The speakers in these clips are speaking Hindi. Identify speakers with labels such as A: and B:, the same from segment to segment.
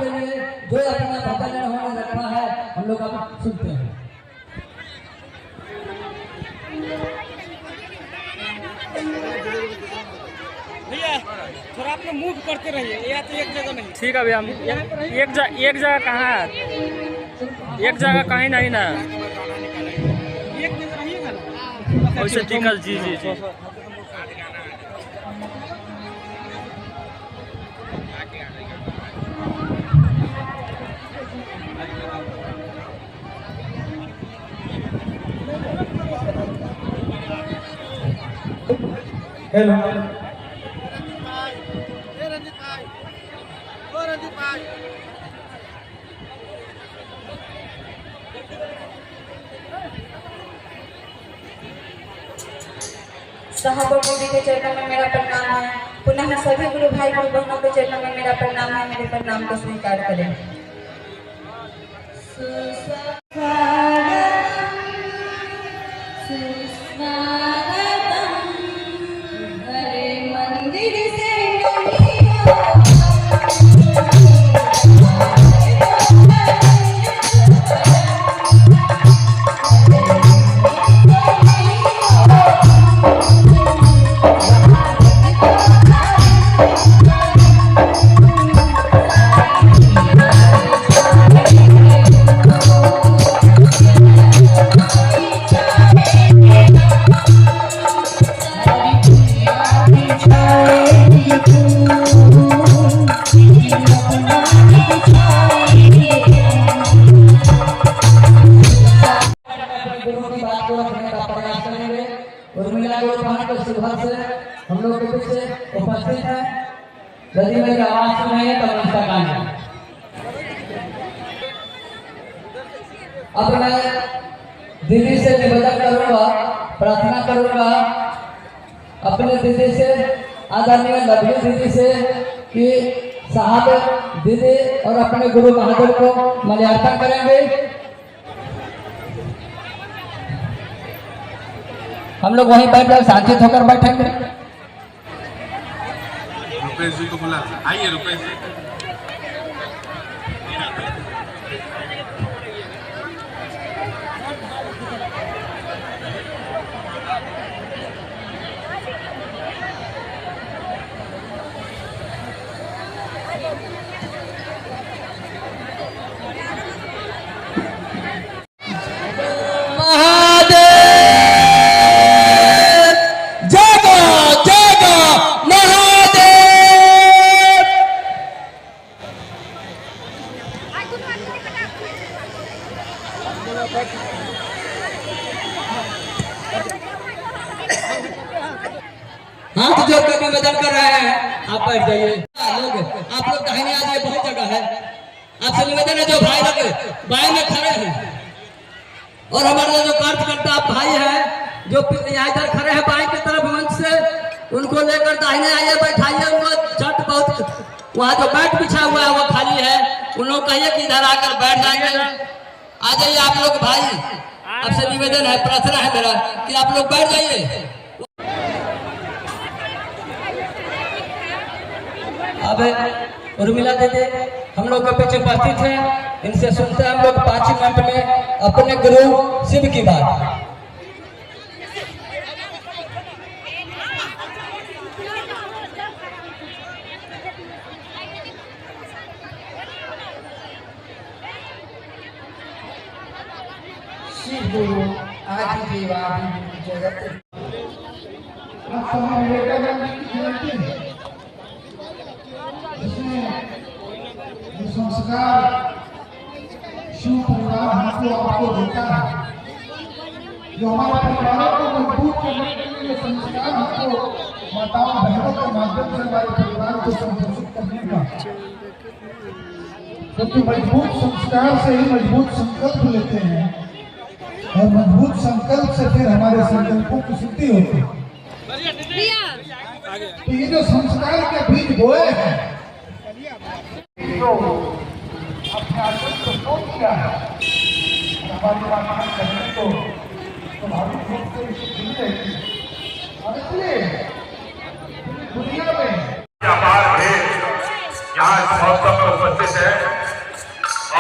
A: आपके लिए जो अपना भजन उन्होंने रखा है हम लोग अब सुनते हैं।
B: भैया थोड़ा अपना मूव करते रहिए, या तो एक जगह नहीं।
C: ठीक है भैया, हम एक जगह कहाँ है, एक जगह कहीं नहीं ना,
B: एक जगह रहिएगा ना
C: वैसे टिकल। जी जी जी।
A: हेलो
D: साहब मोदी के चरणों में मेरा प्रणाम है। पुनः सभी गुरु भाई गुरु बहनों के चरणों में मेरा प्रणाम है। मेरे प्रणाम को स्वीकार करें।
A: हम लोग के पीछे उपस्थित है। यदि मेरी आवाज सुनाई तो नमस्ता गाएं। अब मैं दीदी से निवेदन करूंगा, प्रार्थना करूंगा अपने दीदी से, आदरणीय लवली दीदी से, कि साहब दीदी और अपने गुरु बहादुर को माल्यार्पण करेंगे। हम लोग वहीं बैठ जाए, शांतित होकर बैठेंगे।
E: रुपेश जी को बुला, आइए रुपेश जी।
A: हाथ जोड़ कर निवेदन कर रहे हैं, आप बैठ जाइए। आप लोग दाहिने आ जाइए, बहुत जगह है। आपसे निवेदन है, जो भाई लोग बाएं में खड़े हैं और हमारे जो कार्यकर्ता भाई हैं जो यहाँ इधर खड़े हैं बाएं की तरफ मंच से, उनको लेकर दाहिने आइए, बैठाइए उनको झट। बहुत वहाँ जो बैठ बिछा हुआ है वो खाली है, उन लोग कहिए कि इधर आकर बैठ जाएंगे। आ जाइए आप लोग भाई, आपसे निवेदन है, प्रार्थना है मेरा कि आप लोग बैठ जाइए। अब उर्मिला दीदी हम लोग के पीछे उपस्थित हैं, इनसे सुनते हैं हम लोग 5 मिनट में अपने गुरु शिव की बात। शिव गुरु आदि देवादि जगत
F: संस्कार शिव परिवार हमको आपको देता है, जो हमारे परिवारों को मजबूत करने के लिए संस्कार हमको माताओं बहनों के माध्यम से हमारे परिवार को संरक्षित करने का, क्योंकि मजबूत संस्कार से ही मजबूत संकल्प लेते हैं और मजबूत संकल्प से फिर हमारे संकल्पों की सिद्धि होती है। तो ये जो संस्कार के बीज बोए हैं, जो अपने आचरण को सोच किया है, हमारी बात करने को स्वाभाविक रूप से मिल रही है। और इसलिए दुनिया में
E: यहाँ इस महोत्सव में उपस्थित है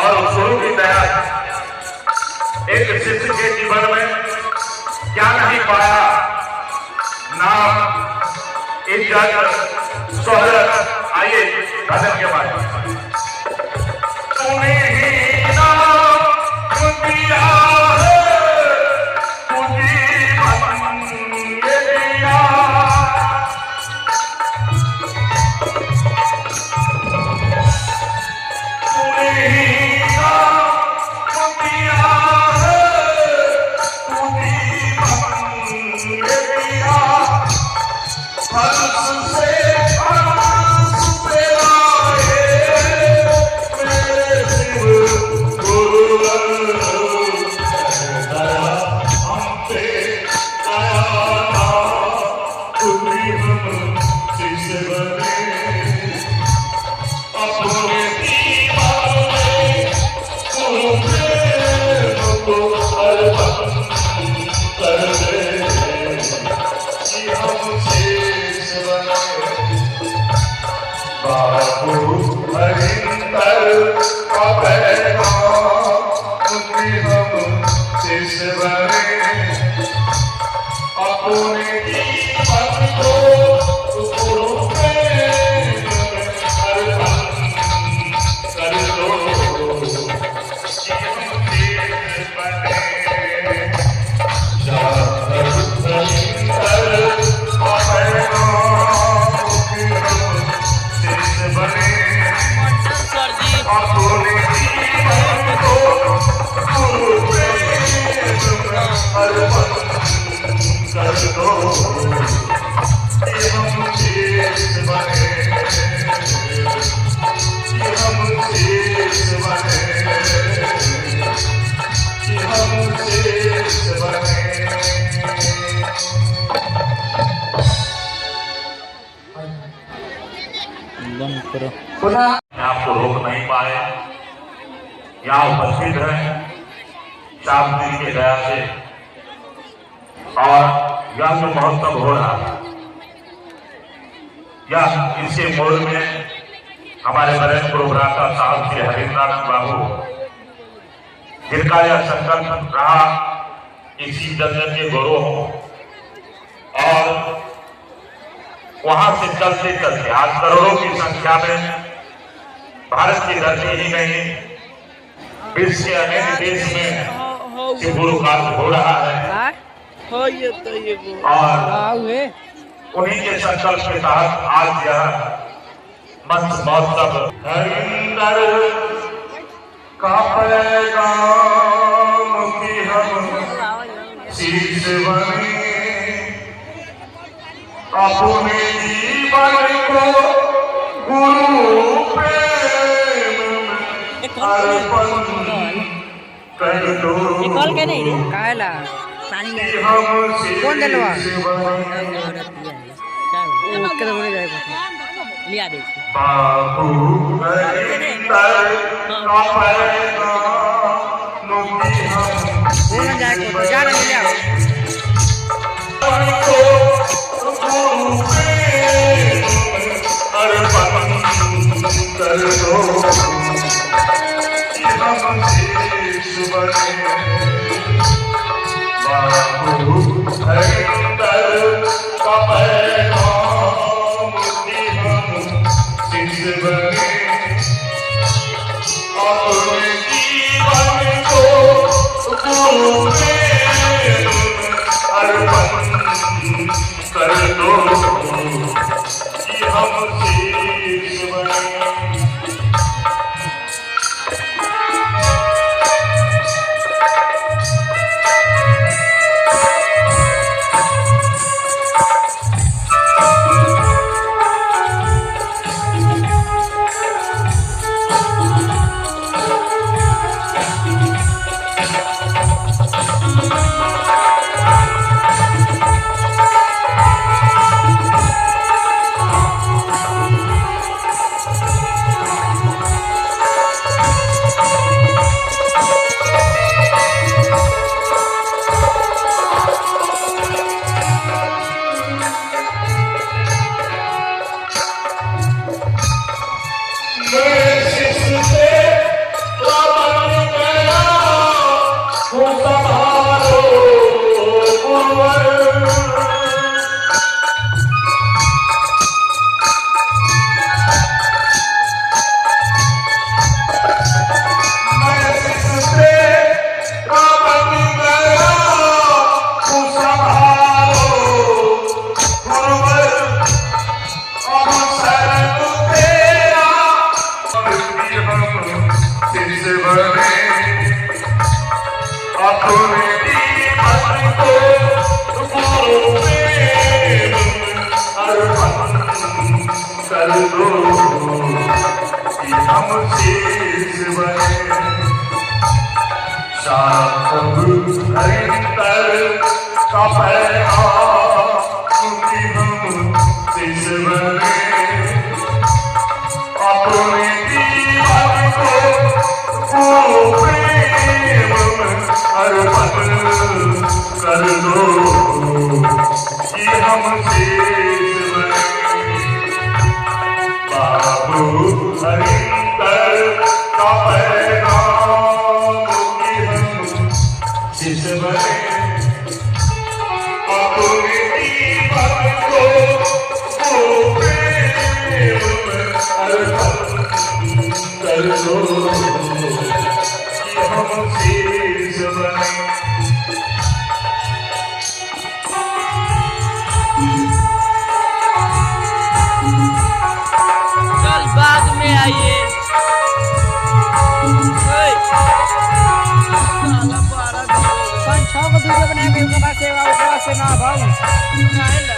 E: और गुरु की दया एक शिष्य के जीवन में क्या नहीं पाया, नाम, इज्जत, शोहरत। आइए भजन के बारे में। आपको रोक नहीं पाए, यहाँ उपस्थित है शांति की दया से और यह जो महोत्सव हो रहा है, यह इसके मूल में हमारे बड़े गुरुभ्राता साहब श्री हरिन्द्रनाथ बाबू, जिनका यह संकल्प रहा इसी जन के गुरु हो, और वहां से चलते चलते आज करोड़ों की संख्या में भारत की धरती ही नहीं विश्व के अनेक देश में गुरु कार्य हो रहा है और उन्हीं के संकल्प के तहत आज यह मंच महोत्सव हरिंदर का पैगाम की हम शीश बने, अपने जीवन को गुरु प्रेम अर्पण कर दो।
G: कॉल के नहीं रे काला पानी कौन दिलवा उसके तो बोले जाएगा लिया दे
E: बाबू हरिंदर का पैगाम की हम
G: बोलना जाएगा जा रहे ले आओ
E: कर दो कि हम शीश बने, बाबू हरिंदर का पैगाम की हम शीश बने, अपने जीवन को गुरु प्रेम अर्पण कर दो कि हम शीश बने। अपने जीवन को गुरु प्रेम अर्पण कर दो कि हम शेष बने शांत हरिंतर का पैगाम कि हम शेष बने अपने जीवन को गुरु प्रेम अर्पण कर दो कि हम शेष बने बाबू हरिंदर का पैगाम कि हम शेष बने अपने जीवन को गुरु प्रेम अर्पण कर दो कि हम शेष बने
C: कल बाद में आइए।
G: पाँच छः को वीडियो बना के उसके बाद सेवा उसके बाद से ना भाई वीडियो बना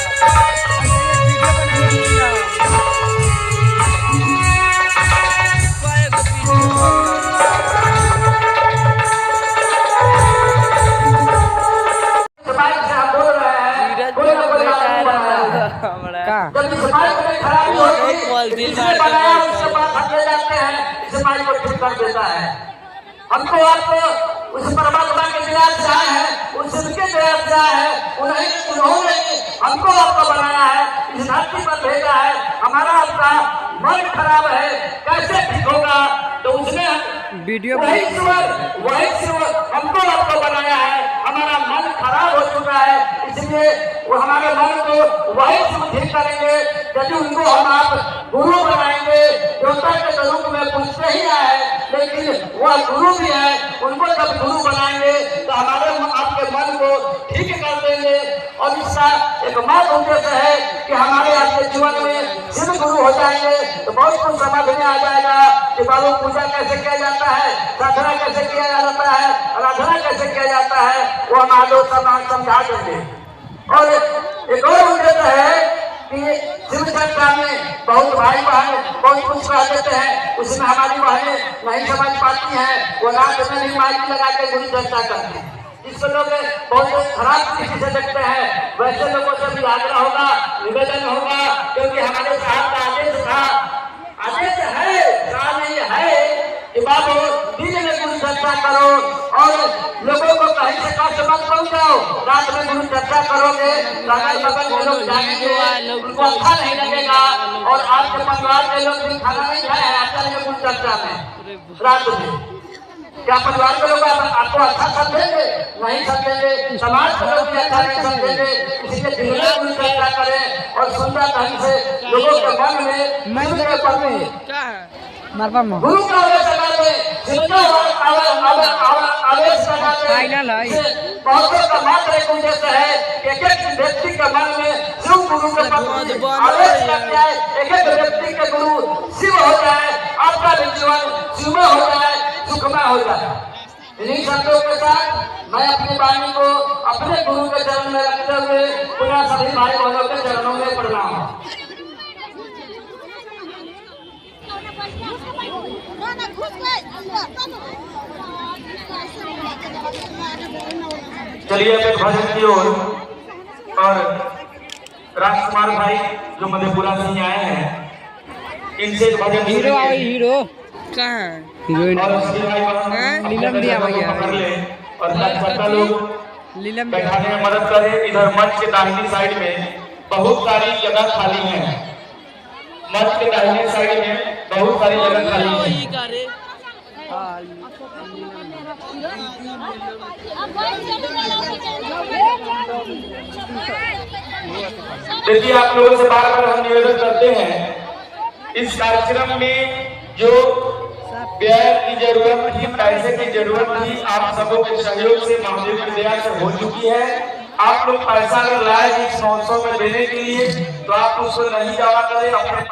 A: समाज से हम बोल रहे हैं कोई ना कोई आदमी बन रहा है
G: का
A: जब समाज में खराबी होती है इससे बनाया उससे बात हट ले जाते हैं समाज को ठीक कर देता है। हमको आप उस परमात्मा के दया से आए हैं उस उनके दया से आए हैं उन्होंने हमको आपको बनाया है इस धरती पर भेजा है। हमारा आपका मन खराब है कैसे ठीक होगा तो उसने
G: वीडियो
A: वही ईश्वर हमको आपको बनाया है। हमारा मन खराब हो चुका है इसलिए वो हमारे मन को वही ठीक करेंगे। यदि उनको हम आप गुरु बनाएंगे देवता के रूप में पूछते ही आए लेकिन वह गुरु भी है उनको जब गुरु बनाएंगे तो हमारे आपके मन को ठीक कर देंगे। और इसका एक मत उद्देश्य है कि हमारे आपके जीवन में शिव गुरु हो जाएंगे तो बहुत कुछ समझ में आ जाएगा कि बाबू पूजा कैसे किया जाता है साधना कैसे किया जाता है आराधना कैसे किया जाता है वो हम आगे समझा देंगे। और एक और उद्देश्य है कि शिव चर्चा में बहुत भाई बहन बहुत कुछ कह देते हैं उसमें हमारी बहनें नहीं समझ पाती हैं वो रात में भी माइक लगा के गुरु चर्चा करते हैं। इसको लोग बहुत खराब दृष्टि से देखते हैं। वैसे लोगों से भी आग्रह होगा निवेदन होगा क्योंकि हमारे साहब का आदेश था आदेश है कहा नहीं है कि बाबू दिन में गुरु चर्चा करो और लोगों को कहीं से कष्ट मत पहुंचाओ। रात में गुरु चर्चा करोगे अगल बगल के लोग जाएंगे उनको अच्छा नहीं लगेगा और आपके परिवार के लोग भी खाना नहीं खाए हैं आजकल के गुरु चर्चा में रात में। क्या परिवार के लोग आपको अच्छा समझेंगे नहीं समझेंगे समाज के लोग भी अच्छा नहीं समझेंगे इसलिए दिन में गुरु चर्चा करें और सुंदर ढंग से लोगों के मन में
G: मरबा में
A: गुरु का आवेश लगा दे जितना आवेश लगा दे
G: फाइनल है
A: बहुतों का मात्र एक उद्देश्य है कि एक व्यक्ति के मन में शिव गुरु के प्रति आवेश लग जाए एक व्यक्ति के गुरु शिव हो जाए आपका भी जीवन शिवमय हो जाए सुखमय हो जाए। इन्हीं शब्दों के साथ मैं अपनी वाणी को अपने गुरु के चरण में रखते हुए पुनः सभी भाई बहनों के चरणों में प्रणाम।
E: चलिए अब एक भजन की ओर और राजकुमार भाई जो मधेपुरा से आए हैं इनसे एक भजन
G: हीरो आओ हीरो कहाँ हीरोइन
E: और उसके भाई बहन
G: नीलम दिया भैया
E: पकड़ ले और बच्चा लोग
G: नीलम
E: बैठाने में मदद करें। इधर मंच के दाहिनी साइड में बहुत सारी जगह खाली है। मंच के दाहिने साइड में बहुत सारी जगह खाली है। देखिए आप लोगों से बार बार हम निवेदन करते हैं इस कार्यक्रम में जो व्यय की जरूरत थी पैसे की जरूरत थी आप सबों के सहयोग से महादेव की दया से हो चुकी है। आप लोग पैसा अगर लाए इस महोत्सव में देने के लिए तो आप उसको नहीं जमा करें अपने